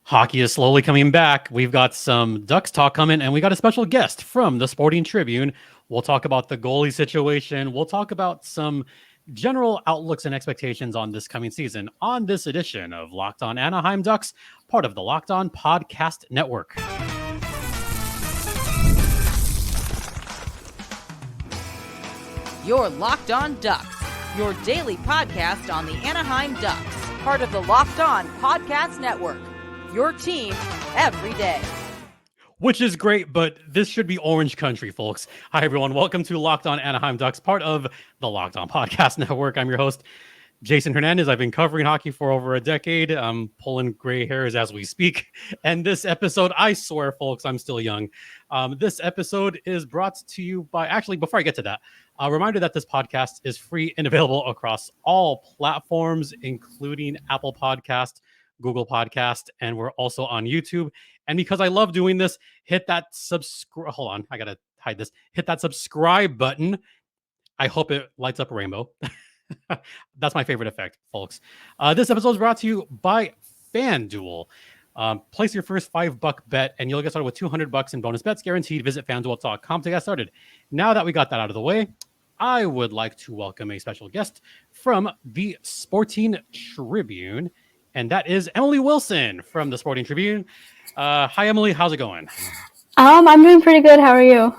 Hockey is slowly coming back. We've got some Ducks talk coming, and we got a special guest from the Sporting Tribune. We'll talk about the goalie situation. We'll talk about some general outlooks and expectations on this coming season on this edition of Locked On Anaheim Ducks, part of the Locked On Podcast Network. You're Locked On Ducks, your daily podcast on the Anaheim Ducks, part of the Locked On Podcast Network. Your team every day. Which is great, but this should be Orange Country, folks. Hi, everyone. Welcome to Locked On Anaheim Ducks, part of the Locked On Podcast Network. I'm your host, Jason Hernandez. I've been covering hockey for over a decade. I'm pulling gray hairs as we speak. And this episode, I swear, folks, I'm still young. This episode is brought to you by, actually, before I get to that, a reminder that this podcast is free and available across all platforms, including Apple Podcast, Google Podcast, and we're also on YouTube. And because I love doing this, hit that subscribe. Hold on, I gotta hide this. Hit that subscribe button. I hope it lights up a rainbow. That's my favorite effect, folks. This episode is brought to you by FanDuel. Place your first $5 bet, and you'll get started with $200 in bonus bets guaranteed. Visit FanDuel.com to get started. Now that we got that out of the way, I would like to welcome a special guest from the Sporting Tribune. And that is Emily Wilson from the Sporting Tribune. Hi, Emily. How's it going? I'm doing pretty good. How are you?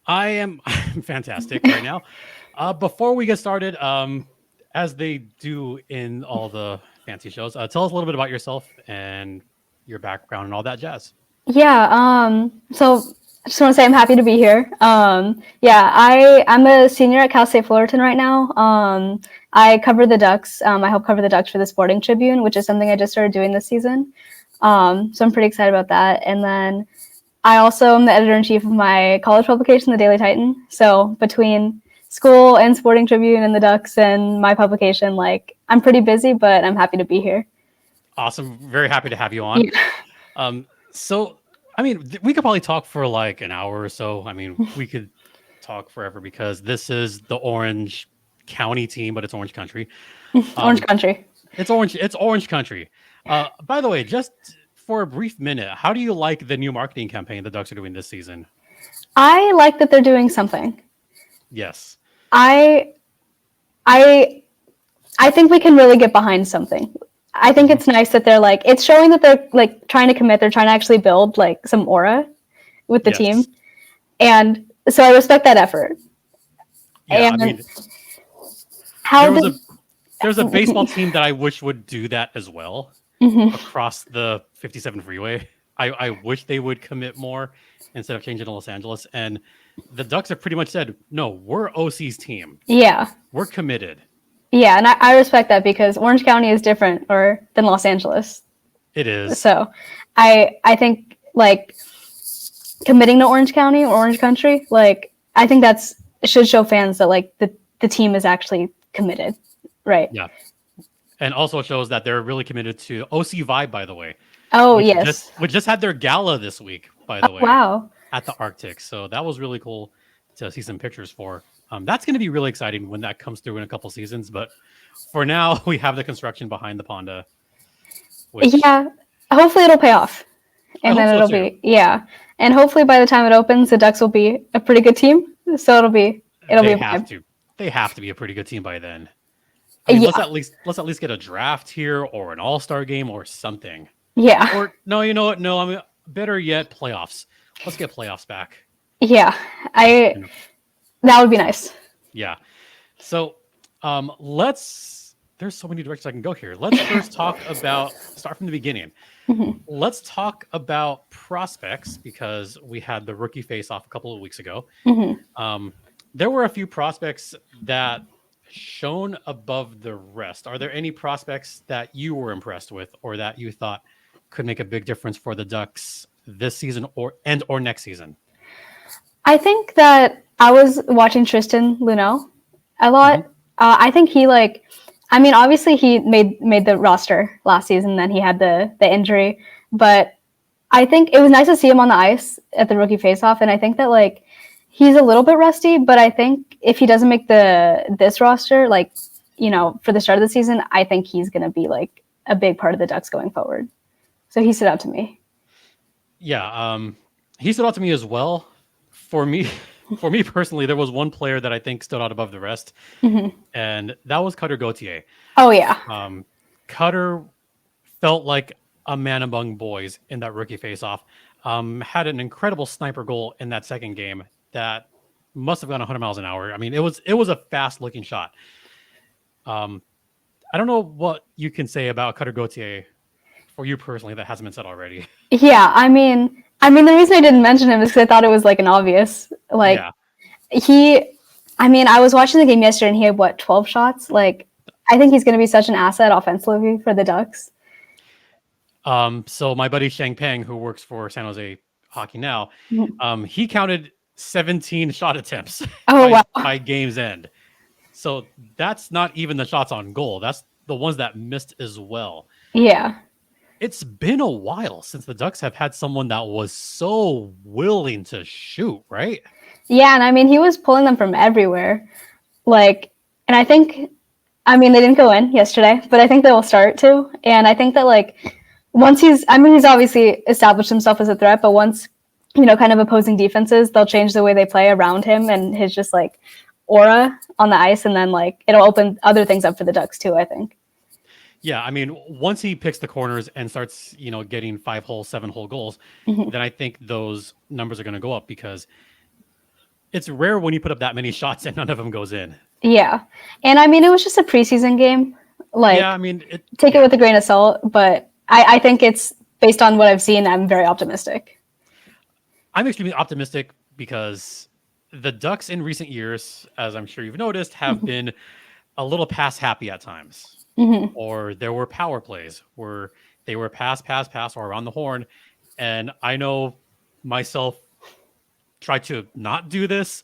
I'm fantastic right now. Before we get started, as they do in all the fancy shows, tell us a little bit about yourself and your background and all that jazz. Yeah. So I just want to say I'm happy to be here. I'm a senior at Cal State Fullerton right now. I cover the Ducks. I help cover the Ducks for the Sporting Tribune, which is something I just started doing this season. So I'm pretty excited about that. And then I also am the editor-in-chief of my college publication, The Daily Titan. So between school and Sporting Tribune and the Ducks and my publication, I'm pretty busy, but I'm happy to be here. Awesome. Very happy to have you on. Yeah. We could probably talk for an hour or so. We could talk forever because this is the Orange County team, but it's Orange Country. Orange Country. It's Orange Country. By the way, just for a brief minute, how do you like the new marketing campaign the Ducks are doing this season? I like that they're doing something. Yes. I think we can really get behind something. I think it's nice that they're it's showing that they're trying to commit. They're trying to actually build some aura with the team. And so I respect that effort. Yeah, and there's a baseball team that I wish would do that as well across the 57 freeway. I wish they would commit more instead of changing to Los Angeles. And the Ducks have pretty much said, no, we're OC's team. Yeah. We're committed. Yeah, and I respect that because Orange County is different than Los Angeles. It is. So I think committing to Orange County or Orange Country, I think it should show fans that the team is actually committed. Right. Yeah. And also shows that they're really committed to OC Vibe, by the way. Oh, yes. We just had their gala this week, by the way. Wow. At the Arctic. So that was really cool to see some pictures for. That's going to be really exciting when that comes through in a couple seasons. But for now, we have the construction behind the Ponda. Yeah. Hopefully it'll pay off. And then it'll be, yeah. And hopefully by the time it opens, the Ducks will be a pretty good team. So it'll be They have to be a pretty good team by then. Let's at least get a draft here or an all-star game or something. Yeah. Or no, you know what? No, better yet, playoffs. Let's get playoffs back. Yeah. That would be nice. Yeah. So there's so many directions I can go here. Let's first start from the beginning. Mm-hmm. Let's talk about prospects because we had the rookie face-off a couple of weeks ago. Mm-hmm. There were a few prospects that shone above the rest. Are there any prospects that you were impressed with or that you thought could make a big difference for the Ducks this season or next season? I think that I was watching Tristan Luneau a lot. Mm-hmm. I think he obviously he made the roster last season, then he had the injury, but I think it was nice to see him on the ice at the rookie faceoff. And I think that he's a little bit rusty, but I think if he doesn't make this roster, for the start of the season, I think he's going to be a big part of the Ducks going forward. So he stood out to me. Yeah, he stood out to me as well. For me, for me personally, there was one player that I think stood out above the rest, and that was Cutter Gauthier. Oh yeah. Cutter felt like a man among boys in that rookie faceoff. Had an incredible sniper goal in that second game that must have gone 100 miles an hour. I mean, it was a fast looking shot. I don't know what you can say about Cutter Gauthier for you personally that hasn't been said already. Yeah, the reason I didn't mention him is because I thought it was like an obvious. Like Yeah. I was watching the game yesterday and he had 12 shots. Like, I think he's going to be such an asset offensively for the Ducks. So my buddy Shang Peng, who works for San Jose Hockey Now, he counted 17 shot attempts by game's end. So that's not even the shots on goal. That's the ones that missed as well. Yeah. It's been a while since the Ducks have had someone that was so willing to shoot, right? Yeah, and I mean, he was pulling them from everywhere. Like, and I think, they didn't go in yesterday, but I think they will start to. And I think that, like, once he's obviously established himself as a threat, but once, kind of opposing defenses, they'll change the way they play around him and his just, like, aura on the ice. And then, like, it'll open other things up for the Ducks, too, I think. Yeah, I mean, once he picks the corners and starts, getting 5-hole, 7-hole goals, then I think those numbers are going to go up because it's rare when you put up that many shots and none of them goes in. Yeah. And it was just a preseason game. Like, yeah, take it with a grain of salt, but I think it's based on what I've seen. I'm very optimistic. I'm extremely optimistic because the Ducks in recent years, as I'm sure you've noticed, have been a little pass happy at times. Or there were power plays where they were pass, or around the horn. And I know myself tried to not do this.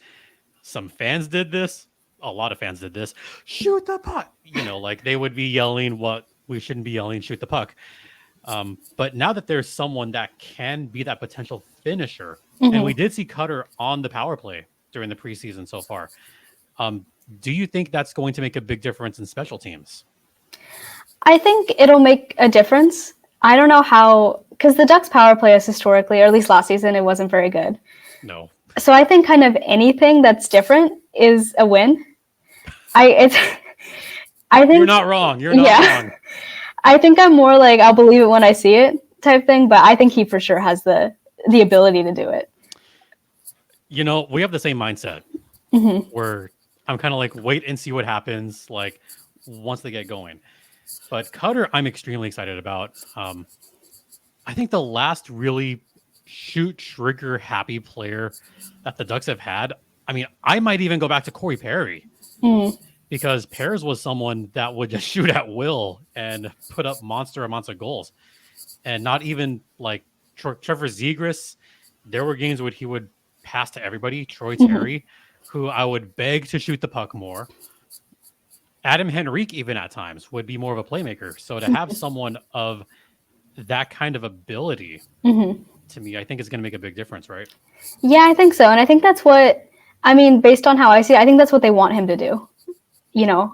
Some fans did this. A lot of fans did this. Shoot the puck. Like they would be yelling what we shouldn't be yelling, shoot the puck. But now that there's someone that can be that potential finisher, and we did see Cutter on the power play during the preseason so far. Do you think that's going to make a big difference in special teams? I think it'll make a difference. I don't know how, because the Ducks power play is historically, or at least last season, it wasn't very good. No. So I think kind of anything that's different is a win. I think you're not wrong. You're not wrong. I think I'm more like I'll believe it when I see it type thing, but I think he for sure has the ability to do it. We have the same mindset where I'm kind of like wait and see what happens. Like once they get going. But Cutter, I'm extremely excited about. I think the last really shoot trigger happy player that the Ducks have had. I mean, I might even go back to Corey Perry because Pears was someone that would just shoot at will and put up monster amounts of goals, and not even like Trevor Zegras. There were games where he would pass to everybody. Troy Terry, who I would beg to shoot the puck more. Adam Henrique, even at times, would be more of a playmaker. So to have someone of that kind of ability, to me, I think is going to make a big difference, right? Yeah, I think so. And I think that's what, based on how I see it, I think that's what they want him to do,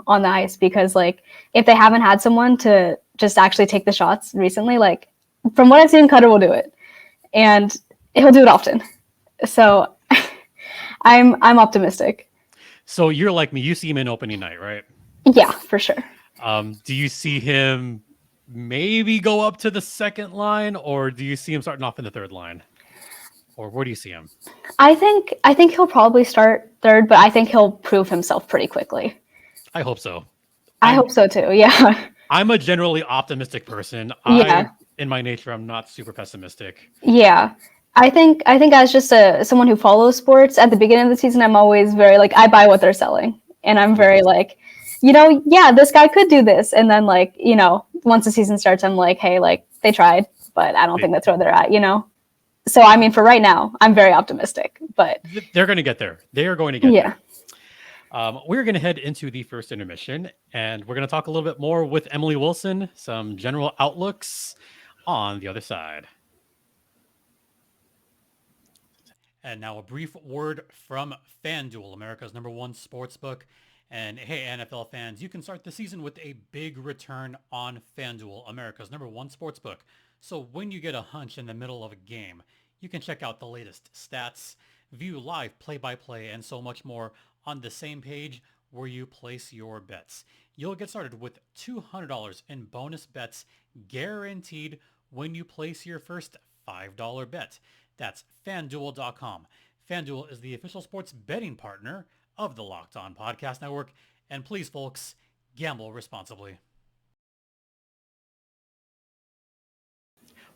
on the ice. Because, like, if they haven't had someone to just actually take the shots recently, like, from what I've seen, Cutter will do it. And he'll do it often. So I'm optimistic. So you're like me. You see him in opening night, right? Yeah, for sure. Do you see him maybe go up to the second line, or do you see him starting off in the third line? Or where do you see him? I think he'll probably start third, but I think he'll prove himself pretty quickly. I hope so. I hope so too. Yeah. I'm a generally optimistic person. Yeah. In my nature, I'm not super pessimistic. Yeah. I think as just someone who follows sports at the beginning of the season, I'm always very like, I buy what they're selling. And I'm very like, yeah, this guy could do this. And then like, once the season starts, I'm like, hey, like they tried, but I don't think that's where they're at, So, for right now, I'm very optimistic, but they're going to get there. They are going to get there. We're going to head into the first intermission, and we're going to talk a little bit more with Emily Wilson, some general outlooks on the other side. And now a brief word from FanDuel, America's #1 sportsbook. And hey, NFL fans, you can start the season with a big return on FanDuel, America's #1 sportsbook. So when you get a hunch in the middle of a game, you can check out the latest stats, view live play-by-play, and so much more on the same page where you place your bets. You'll get started with $200 in bonus bets guaranteed when you place your first $5 bet. That's FanDuel.com. FanDuel is the official sports betting partner of the Locked On Podcast Network. And please, folks, gamble responsibly.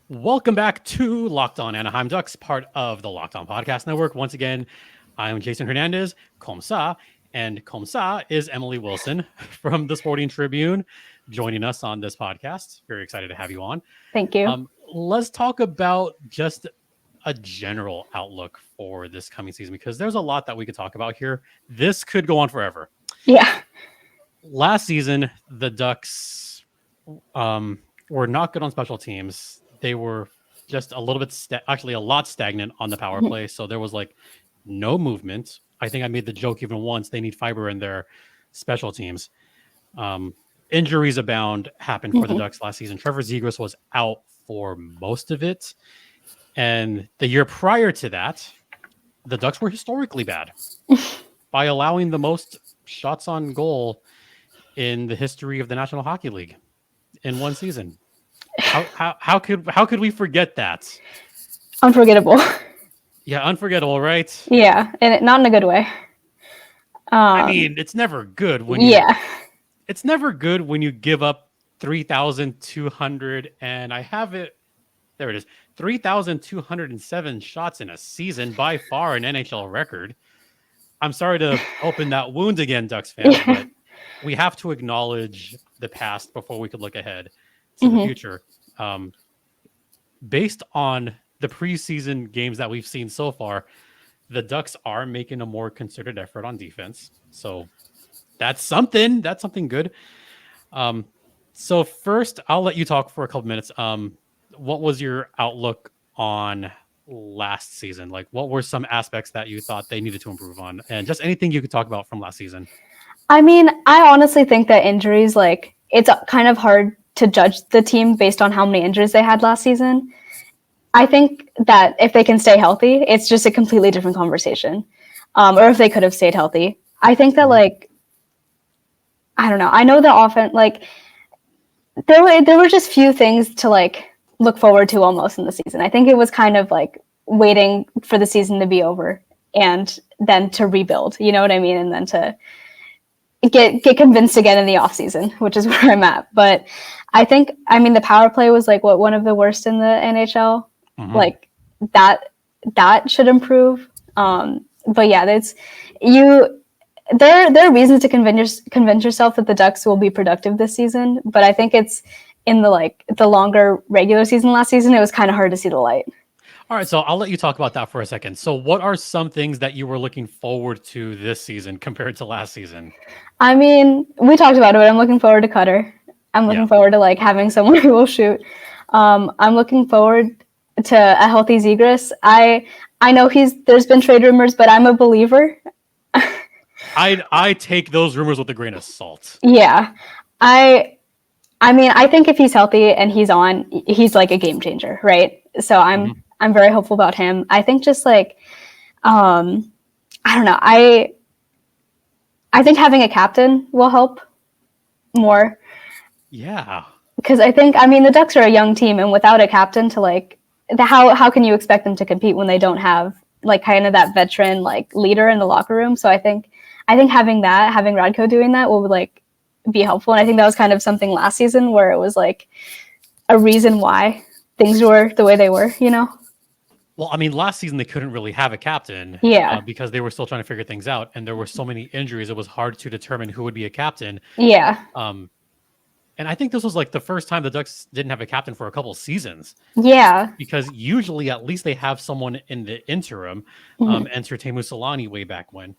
Welcome back to Locked On Anaheim Ducks, part of the Locked On Podcast Network. Once again, I'm Jason Hernandez, Komsa, and Komsa is Emily Wilson from the Sporting Tribune joining us on this podcast. Very excited to have you on. Thank you. Let's talk about just a general outlook for this coming season, because there's a lot that we could talk about here. This could go on forever. Yeah. Last season, the Ducks were not good on special teams. They were just a little bit, actually a lot stagnant on the power play. So there was like no movement. I think I made the joke even once, they need fiber in their special teams. Injuries abound happened for the Ducks last season. Trevor Zegras was out for most of it. And the year prior to that, the Ducks were historically bad by allowing the most shots on goal in the history of the National Hockey League in one season. How could we forget that? Unforgettable. Yeah, unforgettable, right? Yeah, and not in a good way. I mean, it's never good when it's never good when you give up 3,200, and I have it. There it is. 3,207 shots in a season, by far an NHL record. I'm sorry to open that wound again, Ducks fans, but we have to acknowledge the past before we could look ahead to the future. Based on the preseason games that we've seen so far, the Ducks are making a more concerted effort on defense. So that's something. That's something good. So first, I'll let you talk for a couple minutes. What was your outlook on last season? Like, what were some aspects that you thought they needed to improve on? And just anything you could talk about from last season. I mean, I honestly think that injuries, like, it's kind of hard to judge the team based on how many injuries they had last season. I think that if they can stay healthy, it's just a completely different conversation. Or if they could have stayed healthy. I think that, like, I don't know. I know the offense, like, there were just few things to, like, look forward to almost in the season. I think it was kind of like waiting for the season to be over and then to rebuild, you know what I mean? And then to get convinced again in the off season, which is where I'm at. But I think, I mean, the power play was like one of the worst in the NHL. Like that should improve. But yeah, there are reasons to convince yourself that the Ducks will be productive this season. But I think it's in the longer regular season last season, it was kind of hard to see the light. All right, so I'll let you talk about that for a second. So what are some things that you were looking forward to this season compared to last season? I mean, we talked about it, but I'm looking forward to Cutter. I'm looking forward to like having someone who will shoot. I'm looking forward to a healthy Zegras. I know there's been trade rumors, but I'm a believer. I take those rumors with a grain of salt. Yeah. I mean, I think if he's healthy and he's like a game changer, right? So I'm very hopeful about him. I think just like, I don't know. I think having a captain will help more. Yeah. Because I think, I mean, the Ducks are a young team, and without a captain to like, how can you expect them to compete when they don't have like kind of that veteran like leader in the locker room? So I think having Radko doing that will like be helpful. And I think that was kind of something last season where it was like a reason why things were the way they were, you know? Well, I mean, last season they couldn't really have a captain because they were still trying to figure things out. And there were so many injuries. It was hard to determine who would be a captain. Yeah. And I think this was like the first time the Ducks didn't have a captain for a couple seasons. Yeah. Because usually at least they have someone in the interim. Enter Teemu Selanne way back when.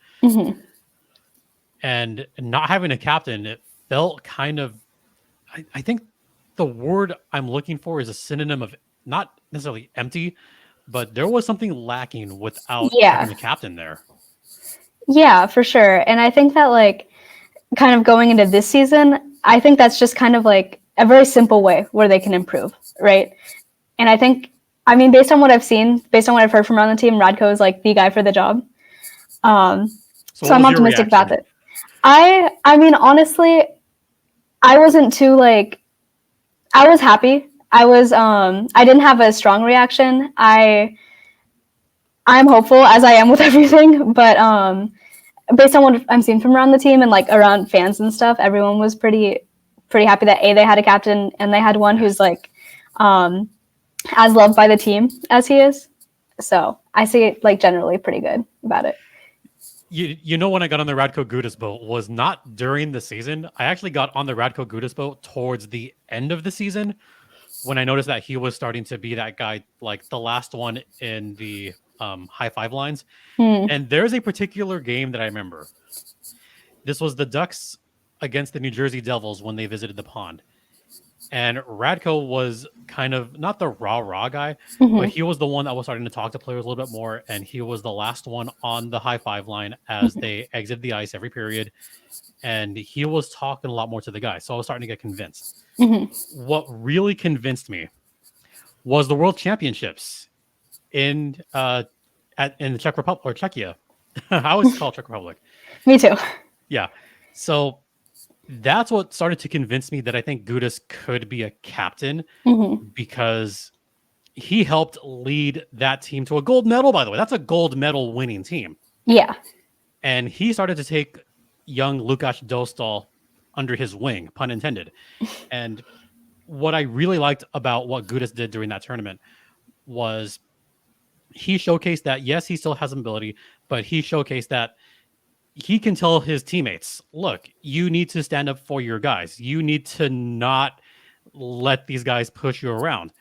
And not having a captain, it felt kind of, I think the word I'm looking for is a synonym of not necessarily empty, but there was something lacking without having a captain there. Yeah, for sure. And I think that like kind of going into this season, I think that's just kind of like a very simple way where they can improve, right? And I think, I mean, based on what I've seen, based on what I've heard from around the team, Radko is like the guy for the job. So I'm optimistic about it. I mean, honestly, I wasn't too like, I was happy. I didn't have a strong reaction. I'm hopeful, as I am with everything, but based on what I'm seeing from around the team and like around fans and stuff, everyone was pretty happy that they had a captain and they had one who's like as loved by the team as he is. So I see it like generally pretty good about it. You know, when I got on the Radko Gudas boat was not during the season. I actually got on the Radko Gudas boat towards the end of the season when I noticed that he was starting to be that guy, like the last one in the high five lines. And there's a particular game that I remember. This was the Ducks against the New Jersey Devils when they visited the pond. And Radko was kind of not the rah guy, but he was the one that was starting to talk to players a little bit more. And he was the last one on the high five line as they exited the ice every period. And he was talking a lot more to the guys. So I was starting to get convinced. What really convinced me was the World Championships in the Czech Republic or Czechia. I always call it Czech Republic. Me too. Yeah. So that's what started to convince me that I think Gudas could be a captain because he helped lead that team to a gold medal, by the way. That's a gold medal winning team. Yeah. And he started to take young Lukáš Dostal under his wing, pun intended. And what I really liked about what Gudas did during that tournament was he showcased that, yes, he still has an ability, but he showcased that he can tell his teammates, look, you need to stand up for your guys. You need to not let these guys push you around,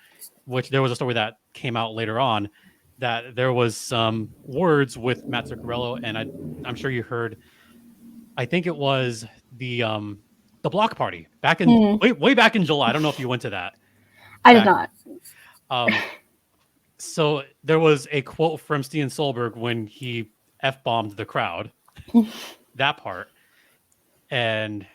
which there was a story that came out later on that there was some words with Matt Zuccarello, and I'm sure you heard, I think it was the block party back in way back in July. I don't know if you went to that. I did not. So there was a quote from Steven Solberg when he F-bombed the crowd. That part. And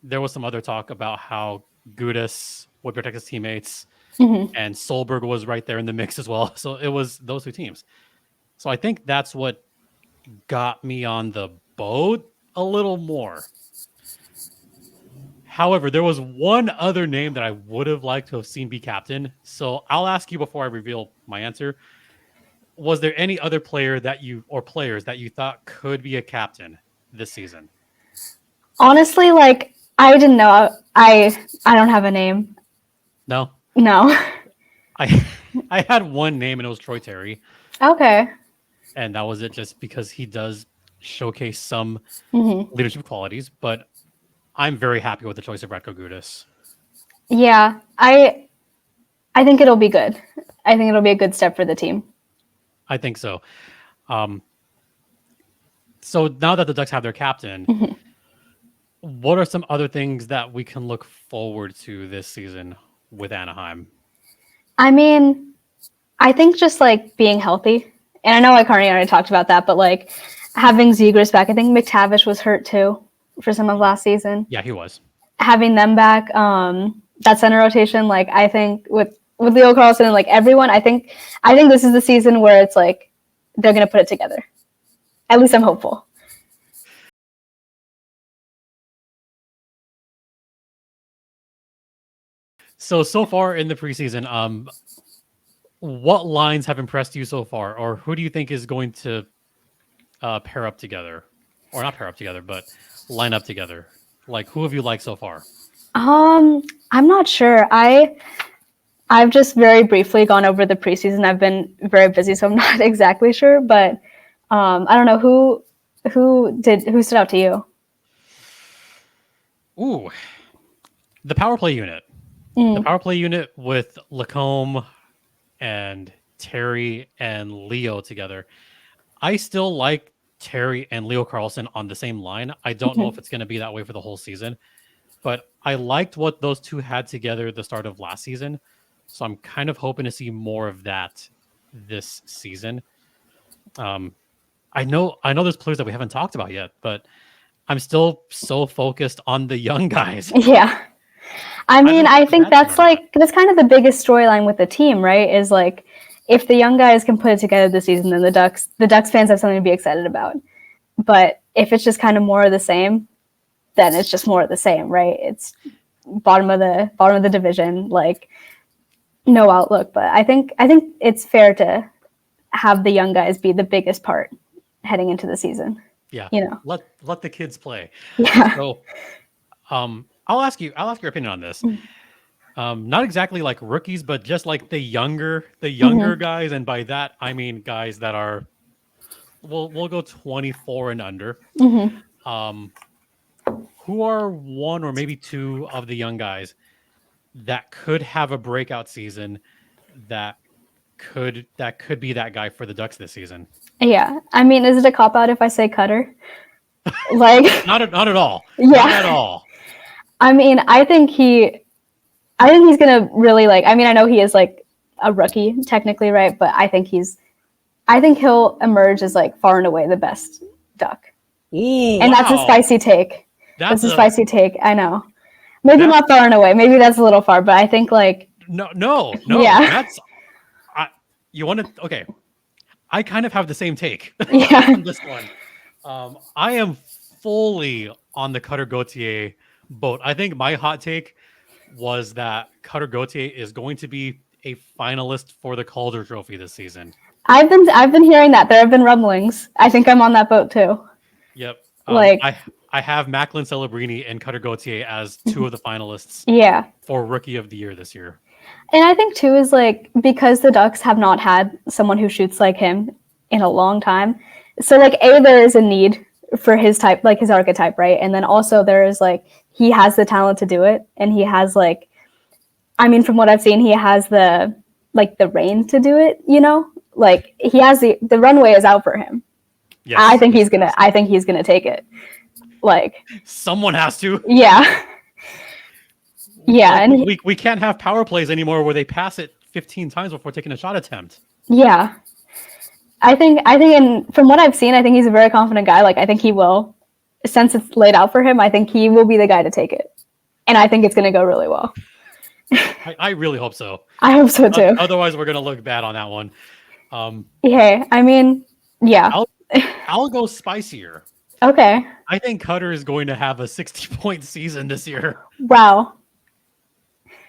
there was some other talk about how Gudas would protect his teammates, and Solberg was right there in the mix as well. So it was those two teams. So I think that's what got me on the boat a little more. However, there was one other name that I would have liked to have seen be captain. So I'll ask you before I reveal my answer. Was there any other player that you or players that you thought could be a captain this season? Honestly, like I didn't know. I don't have a name. No. I had one name and it was Troy Terry. Okay. And that was it, just because he does showcase some leadership qualities. But I'm very happy with the choice of Radko Gudas. Yeah, I think it'll be good. I think it'll be a good step for the team. I think so. So now that the Ducks have their captain, what are some other things that we can look forward to this season with Anaheim? I mean, I think just like being healthy. And I know Carney already talked about that, but like having Zegras back. I think McTavish was hurt too for some of last season. Yeah, he was. Having them back, that center rotation, like I think with Leo Carlsson and like everyone, I think this is the season where it's like they're gonna put it together. At least I'm hopeful. So far in the preseason, what lines have impressed you so far, or who do you think is going to pair up together, or not pair up together, but line up together? Like, who have you liked so far? I'm not sure. I've just very briefly gone over the preseason. I've been very busy, so I'm not exactly sure. But I don't know who stood out to you. Ooh, the power play unit. The power play unit with Lacombe and Terry and Leo together. I still like Terry and Leo Carlsson on the same line. I don't know if it's going to be that way for the whole season, but I liked what those two had together at the start of last season. So I'm kind of hoping to see more of that this season. I know there's players that we haven't talked about yet, but I'm still so focused on the young guys. Yeah. I mean, don't I think think that's that's kind of the biggest storyline with the team, right? Is like if the young guys can put it together this season, then the Ducks fans have something to be excited about. But if it's just kind of more of the same, then it's just more of the same, right? It's bottom of the division, like no outlook. But I think it's fair to have the young guys be the biggest part heading into the season. Yeah. You know. Let the kids play. Yeah. So I'll ask your opinion on this. Not exactly like rookies, but just like the younger guys, and by that I mean guys that are we'll go 24 and under. Who are one or maybe two of the young guys that could have a breakout season that could be that guy for the Ducks this season? Yeah. I mean, is it a cop out if I say Cutter? Like not at all. Yeah. Not at all. I mean, I think he's gonna really like. I mean, I know he is like a rookie technically, right? But I think he'll emerge as like far and away the best Duck. Ooh, and wow. That's a spicy take. That's a spicy take. I know. Maybe not far and away. Maybe that's a little far, but I think like no. Yeah. That's you want to okay. I kind of have the same take on this one. I am fully on the Cutter Gauthier boat. I think my hot take was that Cutter Gauthier is going to be a finalist for the Calder Trophy this season. I've been hearing that. There have been rumblings. I think I'm on that boat too. Yep. Like I have Macklin Celebrini and Cutter Gauthier as two of the finalists. Yeah. For Rookie of the Year this year. And I think too is like because the Ducks have not had someone who shoots like him in a long time. So like there is a need for his type, like his archetype, right? And then also there is like he has the talent to do it, and he has like, I mean, from what I've seen, he has the range to do it. You know, like he has the runway is out for him. Yes, I think he's gonna take it. Like someone has to. Yeah. Yeah, like, and we can't have power plays anymore where they pass it 15 times before taking a shot attempt. Yeah. I think and from what I've seen, I think he's a very confident guy. Like I think he will, since it's laid out for him, I think he will be the guy to take it. And I think it's gonna go really well. I really hope so. I hope so too. Otherwise we're gonna look bad on that one. Yeah, I mean, yeah. I'll go spicier. Okay. I think Cutter is going to have a 60-point season this year. Wow.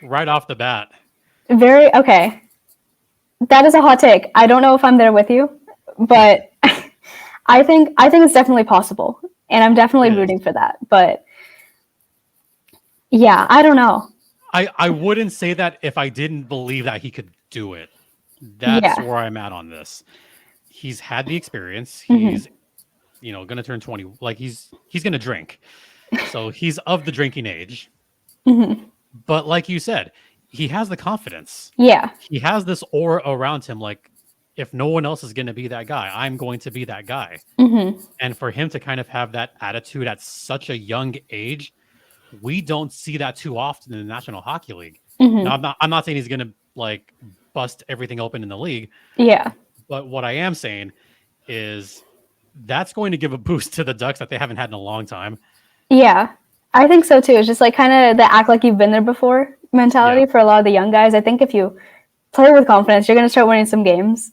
Right off the bat. Very okay. That is a hot take. I don't know if I'm there with you, but I think it's definitely possible, and I'm definitely rooting for that. But yeah, I don't know. I wouldn't say that if I didn't believe that he could do it. That's where I'm at on this. He's had the experience. He's going to turn 20. Like he's going to drink. So he's of the drinking age. But like you said, he has the confidence. Yeah. He has this aura around him. Like if no one else is going to be that guy, I'm going to be that guy. And for him to kind of have that attitude at such a young age, we don't see that too often in the National Hockey League. Now, I'm not saying he's going to like bust everything open in the league. Yeah. But what I am saying is that's going to give a boost to the Ducks that they haven't had in a long time. Yeah, I think so too. It's just like kind of the act like you've been there before mentality for a lot of the young guys. I think if you play with confidence, you're going to start winning some games.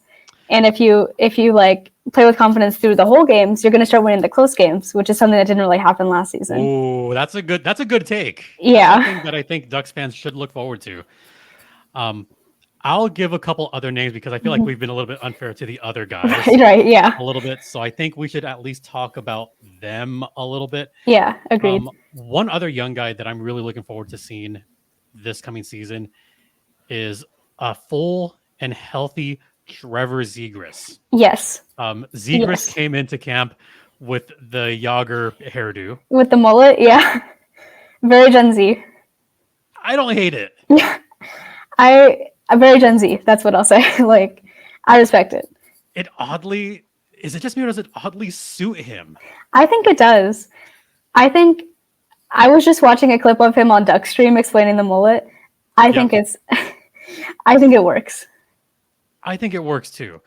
And if you like play with confidence through the whole games, you're going to start winning the close games, which is something that didn't really happen last season. Ooh, that's a good take. Yeah. That's something that I think Ducks fans should look forward to. I'll give a couple other names because I feel like we've been a little bit unfair to the other guys. Right, yeah. A little bit. So I think we should at least talk about them a little bit. Yeah, agreed. One other young guy that I'm really looking forward to seeing this coming season is a full and healthy Trevor Zegras. Yes. Zegras came into camp with the Yager hairdo. With the mullet, yeah. Very Gen Z. I don't hate it. Yeah. I'm very Gen Z. That's what I'll say. Like, I respect it. Is it just me or does it oddly suit him? I think it does. I think I was just watching a clip of him on Duckstream explaining the mullet. I think it works. I think it works too.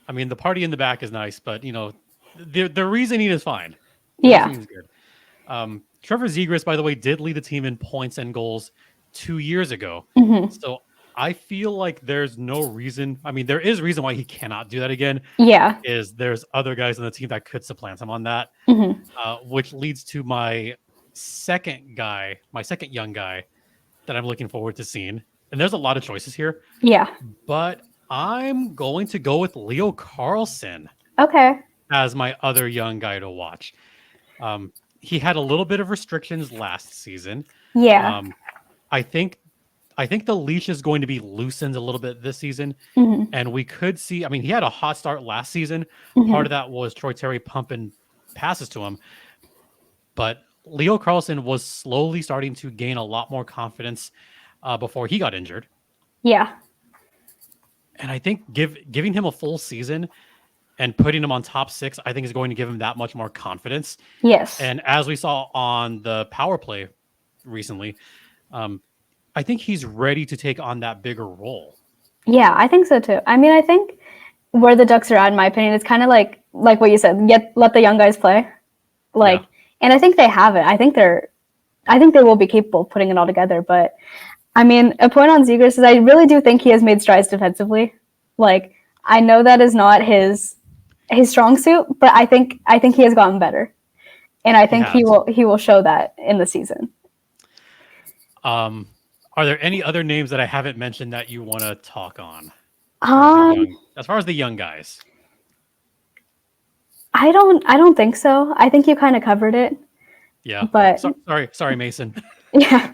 I mean, the party in the back is nice, but the reasoning is fine. Yeah. Good. Trevor Zegras, by the way, did lead the team in points and goals 2 years ago. Mhm. So I feel like there's no reason. I mean, there is reason why he cannot do that again. Yeah. Is there's other guys on the team that could supplant him on that, Mhm. which leads to my second young guy that I'm looking forward to seeing. And there's a lot of choices here, Yeah. but I'm going to go with Leo Carlson Okay. as my other young guy to watch. He had a little bit of restrictions last season. Yeah. Um, I think the leash is going to be loosened a little bit this season, Mhm. and we could see. I mean, he had a hot start last season. Part Mhm. of that was Troy Terry pumping passes to him, but Leo Carlson was slowly starting to gain a lot more confidence before he got injured. Yeah. And I think giving him a full season and putting him on top six, I think is going to give him that much more confidence. Yes. And as we saw on the power play recently, I think he's ready to take on that bigger role. Yeah, I think so too. I mean, I think where the Ducks are at, in my opinion, is kind of like what you said. Let the young guys play. Like, Yeah. and I think they have it. I think they will be capable of putting it all together. But I mean, a point on Zegras is I really do think he has made strides defensively. Like, I know that is not his strong suit, but I think he has gotten better, and I think he will show that in the season. Are there any other names that I haven't mentioned that you want to talk on? As far as the young guys, I don't think so. I think you kind of covered it. Yeah. But sorry, Mason. Yeah,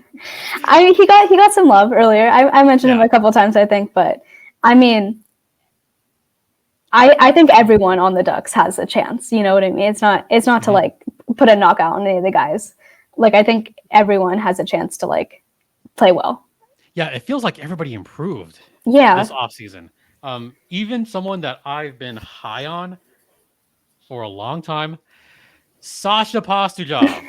he got some love earlier. I mentioned him a couple times, I think, but I mean, I think everyone on the Ducks has a chance. You know what I mean? It's not to like put a knockout on any of the guys. Like, I think everyone has a chance to like play well. Yeah, it feels like everybody improved. Yeah. This offseason. Even someone that I've been high on for a long time, Sasha Pastujov.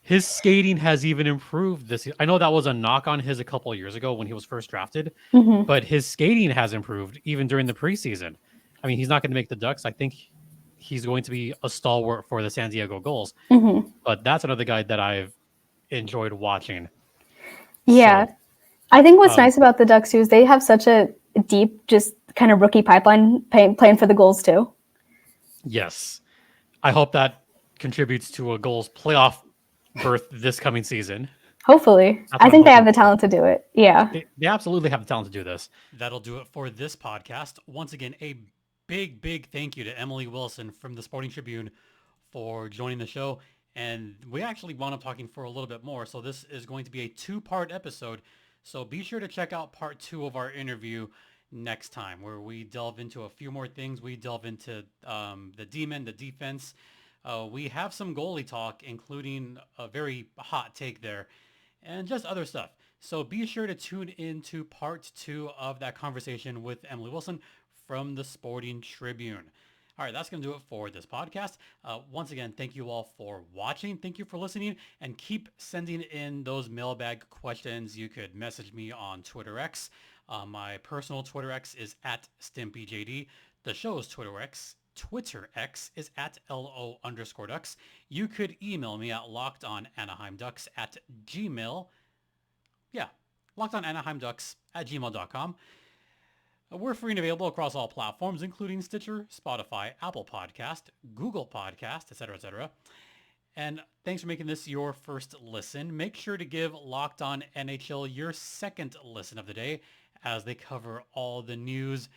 His skating has even improved this year. I know that was a knock on his a couple of years ago when he was first drafted, but his skating has improved even during the preseason. I mean, he's not going to make the Ducks. I think he's going to be a stalwart for the San Diego Gulls. But that's another guy that I've enjoyed watching. Yeah. So, I think what's nice about the Ducks too is they have such a deep, just kind of rookie pipeline playing for the Gulls too. Yes. I hope that contributes to a Gulls playoff berth this coming season. Hopefully. I think they have the talent to do it. Yeah. They absolutely have the talent to do this. That'll do it for this podcast. Once again, a big thank you to Emily Wilson from the Sporting Tribune for joining the show. And we actually wound up talking for a little bit more. So this is going to be a 2-part episode. So be sure to check out part 2 of our interview next time, where we delve into a few more things. We delve into the D-men, the defense. We have some goalie talk, including a very hot take there, and just other stuff. So be sure to tune in to part 2 of that conversation with Emily Wilson from the Sporting Tribune. All right, that's going to do it for this podcast. Once again, thank you all for watching. Thank you for listening, and keep sending in those mailbag questions. You could message me on Twitter X. My personal Twitter X is @StimpyJD. The show's Twitter X is @LO_Ducks. You could email me at lockedonanaheimducks@gmail. Yeah, lockedonanaheimducks@gmail.com. We're free and available across all platforms, including Stitcher, Spotify, Apple Podcast, Google Podcast, etc., etc. And thanks for making this your first listen. Make sure to give Locked On NHL your second listen of the day, as they cover all the news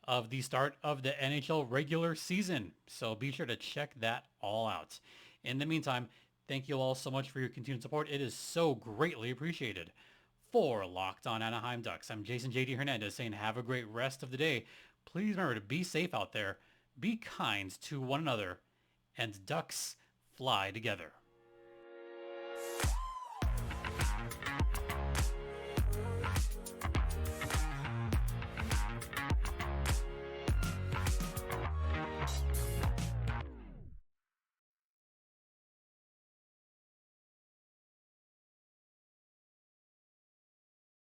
of the start of the NHL regular season. So be sure to check that all out. In the meantime, thank you all so much for your continued support. It is so greatly appreciated. For Locked On Anaheim Ducks, I'm Jason Hernandez saying have a great rest of the day. Please remember to be safe out there, be kind to one another, and Ducks fly together.